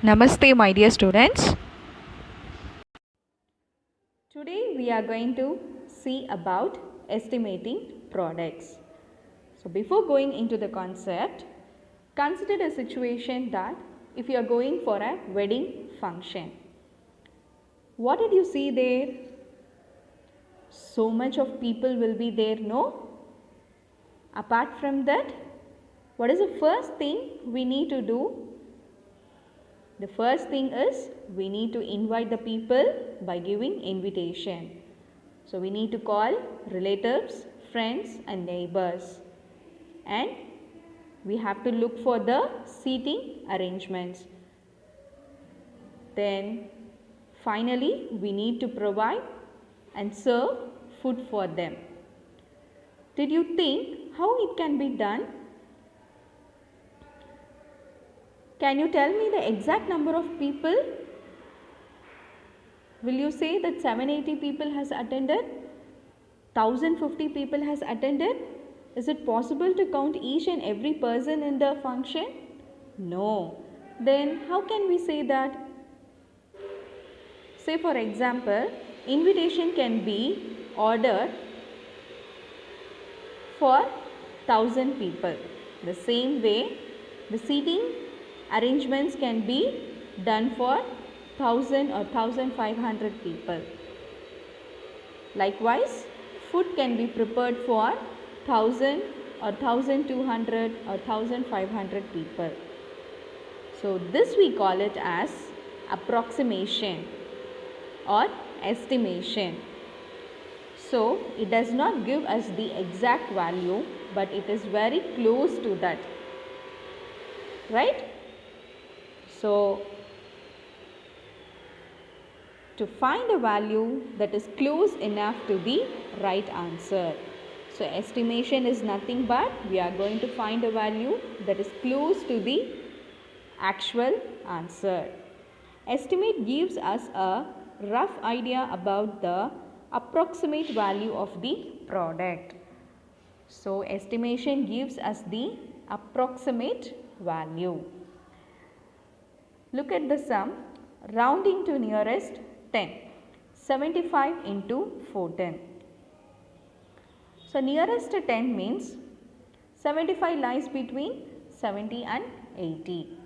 Namaste, my dear students. Today we are going to see about estimating products. So before going into the concept, consider a situation that if you are going for a wedding function, what did you see there? So much of people will be there, no? Apart from that, what is the first thing we need to do? The first thing is we need to invite the people by giving invitation. So we need to call relatives, friends and neighbors. And we have to look for the seating arrangements. Then finally we need to provide and serve food for them. Did you think how it can be done? Can you tell me the exact number of people? Will you say that 780 people has attended? 1050 people has attended? Is it possible to count each and every person in the function? No. Then how can we say that? Say for example, invitation can be ordered for 1000 people. The same way, the seating arrangements can be done for 1000 or 1500 people. Likewise, food can be prepared for 1000 or 1200 or 1500 people. So this we call it as approximation or estimation. So it does not give us the exact value, but it is very close to that, right? So to find a value that is close enough to the right answer. So estimation is nothing but we are going to find a value that is close to the actual answer. Estimate gives us a rough idea about the approximate value of the product. So estimation gives us the approximate value. Look at the sum, rounding to nearest 10, 75 into 410. So nearest to 10 means 75 lies between 70 and 80.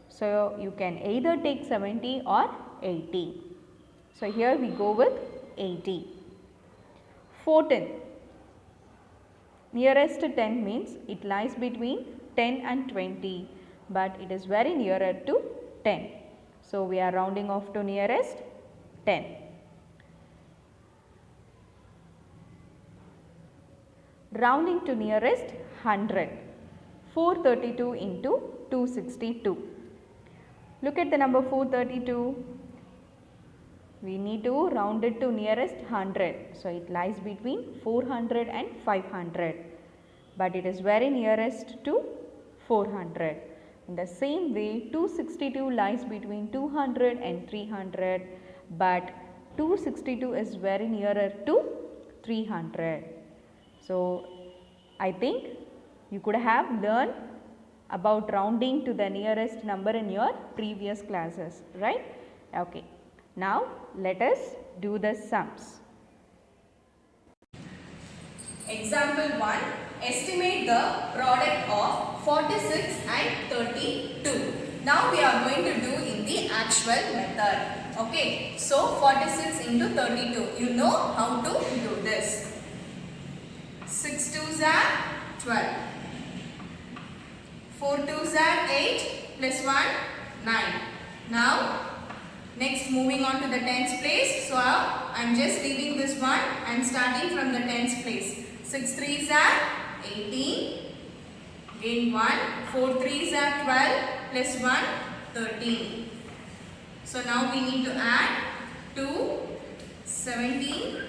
So you can either take 70 or 80. So here we go with 80. 410. Nearest to 10 means it lies between 10 and 20, but it is very nearer to 10. So we are rounding off to nearest 10. Rounding to nearest 100. 432 into 262. Look at the number 432. We need to round it to nearest 100. So it lies between 400 and 500. But it is very nearest to 400. In the same way, 262 lies between 200 and 300. But 262 is very nearer to 300. So I think you could have learned about rounding to the nearest number in your previous classes, right? Okay. Now let us do the sums. Example 1. Estimate the product of 46 and 32. Now we are going to do in the actual method. Okay. So 46 into 32. You know how to do this. 6 2s are 12. 4 2s are 8 plus 1 9. Now next moving on to the tens place. So I am just leaving this one and starting from the tens place. 6 3s are 18. Again 1. 4 3s are 12 plus 1 13. So now we need to add 2 17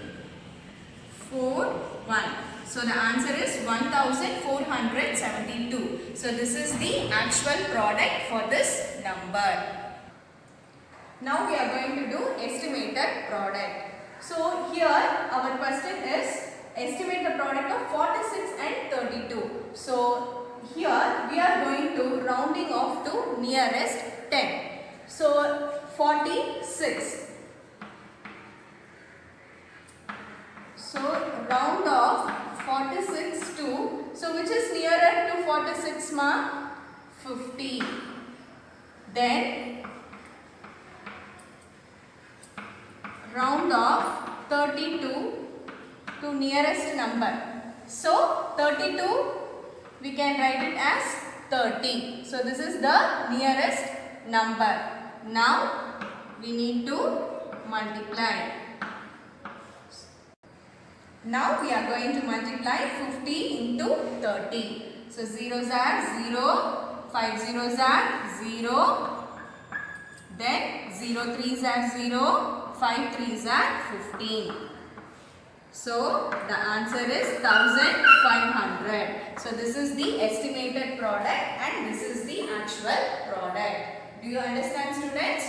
4 1. So the answer is 1472. So this is the actual product for this number. Now we are going to do estimated product. So here our question is estimate the product of 46 and 32. So here we are going to rounding off to nearest 10. So 46. So round off 46 to, so which is nearer to 46 ma? 50. Then round off 32 to nearest number. So 32 we can write it as 30. So this is the nearest number. Now we need to multiply. Now we are going to multiply 50 into 30. So zeros are 0, 5 zeros are 0, then 0 threes are 0, 5 threes are 15. So the answer is 1500. So this is the estimated product and this is the actual product. Do you understand, students?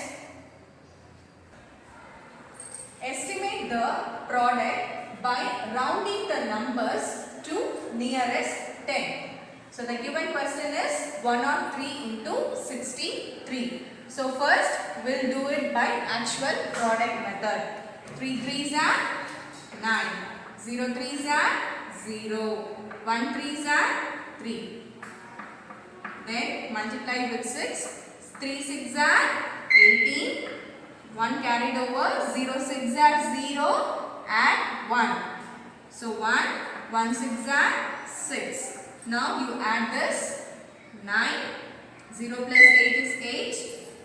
Estimate the product by rounding the numbers to nearest 10. So the given question is 103 into 63. So first we'll do it by actual product method. 3 threes are 9, 0 threes are 0, 1 threes are 3. Then multiply with 6, 3 6 are 18, 1 carried over, 0 6 are 0 and 1. So 1, 1 6 are 6. Now you add this 9, 0 plus 8 is 8,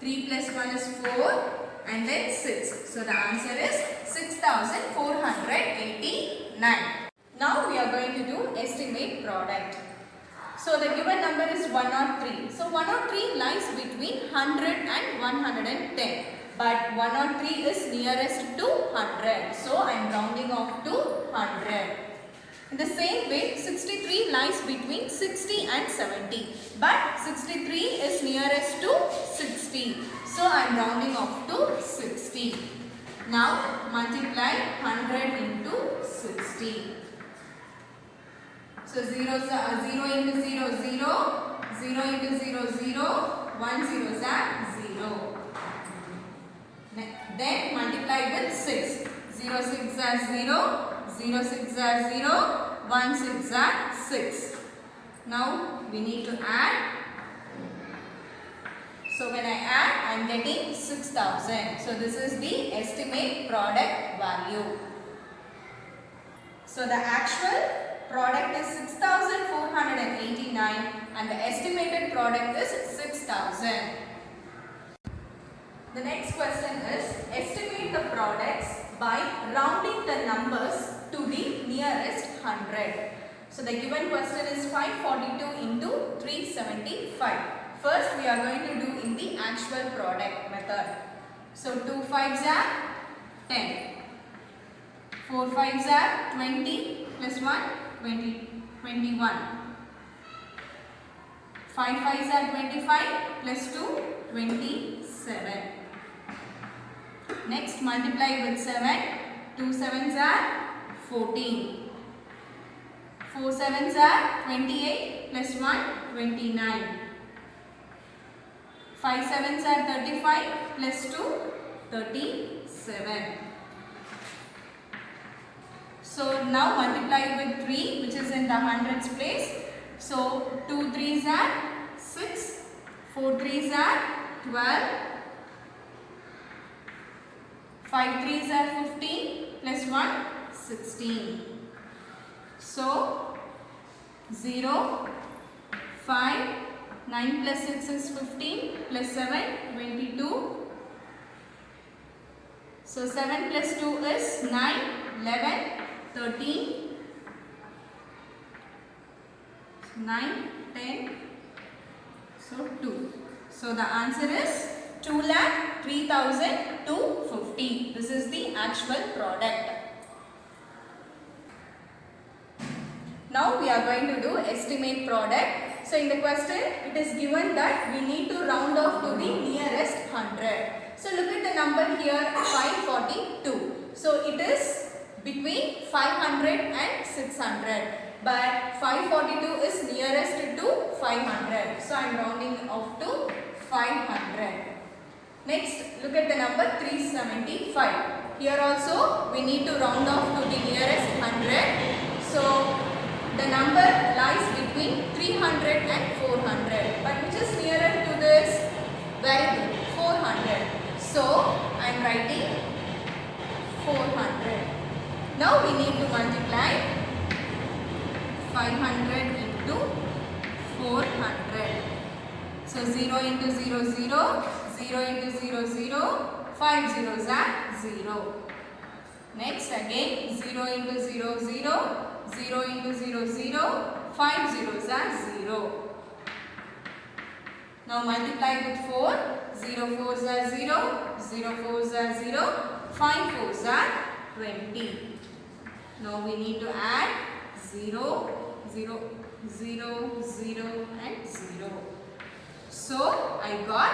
3 plus 1 is 4 and then 6. So the answer is 6489. Now we are going to do estimate product. So the given number is 103. So 103 lies between 100 and 110. But 103 is nearest to 100. So I am rounding off to 100. In the same way, 63 lies between 60 and 70. But 63 is nearest to 60. So I am rounding off to 60. Now multiply 100 into 60. So 0 into 0, 0. 0 into 0, 0. 1 zeros are 0. Then multiply with 6. 0 6 are 0. 0 6 are 0. 1 6 are 6. Now we need to add. So when I add, I am getting 6000. So this is the estimate product value. So the actual product is 6489 and the estimated product is 6000. The next question is estimate the products by rounding the numbers to the nearest 100. So the given question is 542 into 375. First we are going to do in the actual product method. So 2 5s are 10. 4 5s are 20 plus 1 21. 5 5s are 25 plus 2 27. Next multiply with 7. 2 7s are 14. 4 7s are 28 plus 1 29. 5 7s are 35 plus 2 37. So now multiply with 3 which is in the hundreds place. So 2 3s are 6, 4 3s are 12, 5 3s are 15 plus 1 16. So 0, 5, 9 plus 6 is 15 plus 7 22. So 7 plus 2 is 9, 11, 13, 9, 10, so 2. So the answer is 2,03,250. This is the actual product. Now we are going to do estimate product. So in the question it is given that we need to round off to the nearest 100. So look at the number here 542. So it is between 500 and 600. But 542 is nearest to 500. So I am rounding off to 500. Next, look at the number 375. Here also we need to round off to the nearest 100. So the number lies between 300 and 400. But which is nearer to this? Very good, 400. So I am writing 400. Now we need to multiply 500 into 400. So 0 into 0, 0. 0 into 0, 0. 5 zeros are 0. Next again 0 into 0, 0. 0 into 0, 0. 5 zeros are 0. Now multiply with 4. 0 4s are 0. 0 4s are 0. 5 4s are 20. Now we need to add 0, 0, 0, 0 and 0. So I got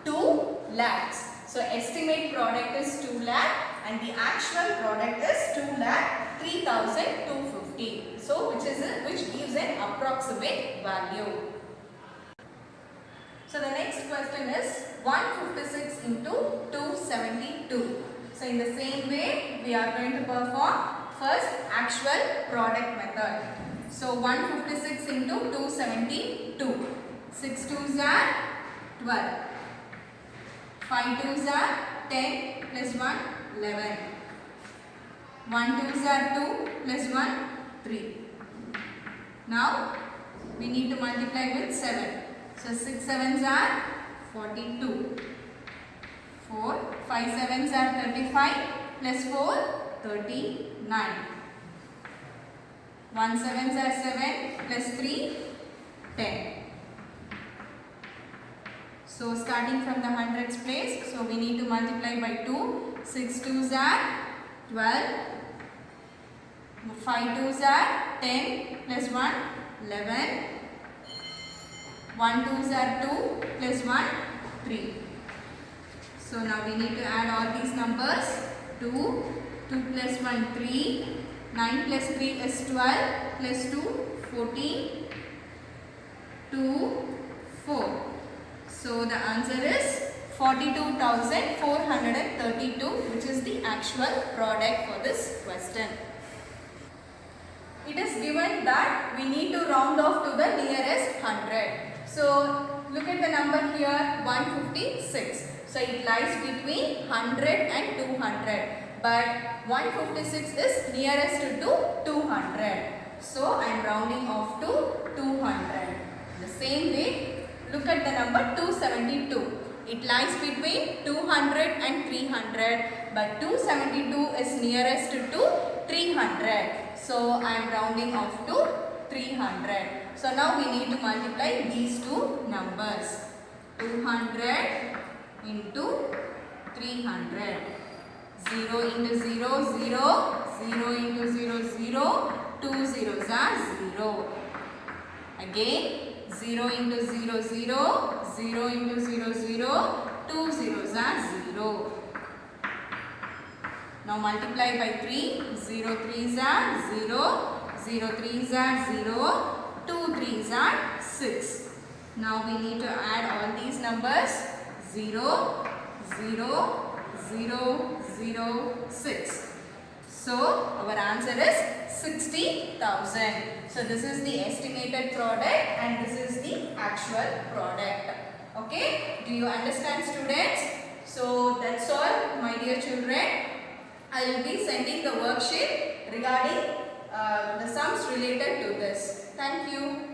2 lakhs. So estimate product is 2 lakh and the actual product is 2 lakh 3,250. So which gives an approximate value. So the next question is 156 into 272. So in the same way we are going to perform first actual product method. So 156 into 272. 6 2s are 12. 5 2s are 10 plus 1 11. 1 2s are 2 plus 1 3. Now we need to multiply with 7. So 6 7s are 42. 4 5 7s are 35 plus 4 39. 1 7s are 7 plus 3 10. So starting from the hundreds place, so we need to multiply by 2. 6 2s are 12. 5 2s are 10 plus 1 11. 1 2s are 2 plus 1 3. So now we need to add all these numbers. 2 2 plus 1 3. 9 plus 3 is 12 plus 2 14. 2 4. So the answer is 42,432, which is the actual product for this question. It is given that we need to round off to the nearest 100. So look at the number here 156. So it lies between 100 and 200. But 156 is nearest to 200. So I am rounding off to 200. The same way, look at the number 272. It lies between 200 and 300, but 272 is nearest to 300. So I am rounding off to 300. So now we need to multiply these two numbers. 200 into 300. 0 into 0, 0. 0 into 0, 0. 2 zeros are 0. Again. 0 into 0, 0, 0 into 0, 0, 2 zeros are 0. Now multiply by 3, 0 3s are 0, 0 3s are 0, 2 3s are 6. Now we need to add all these numbers 0, 0, 0, 0, 6. So our answer is 60,000. So this is the estimated product and this is the actual product. Okay, do you understand, students? So that's all, my dear children. I will be sending the worksheet regarding the sums related to this. Thank you.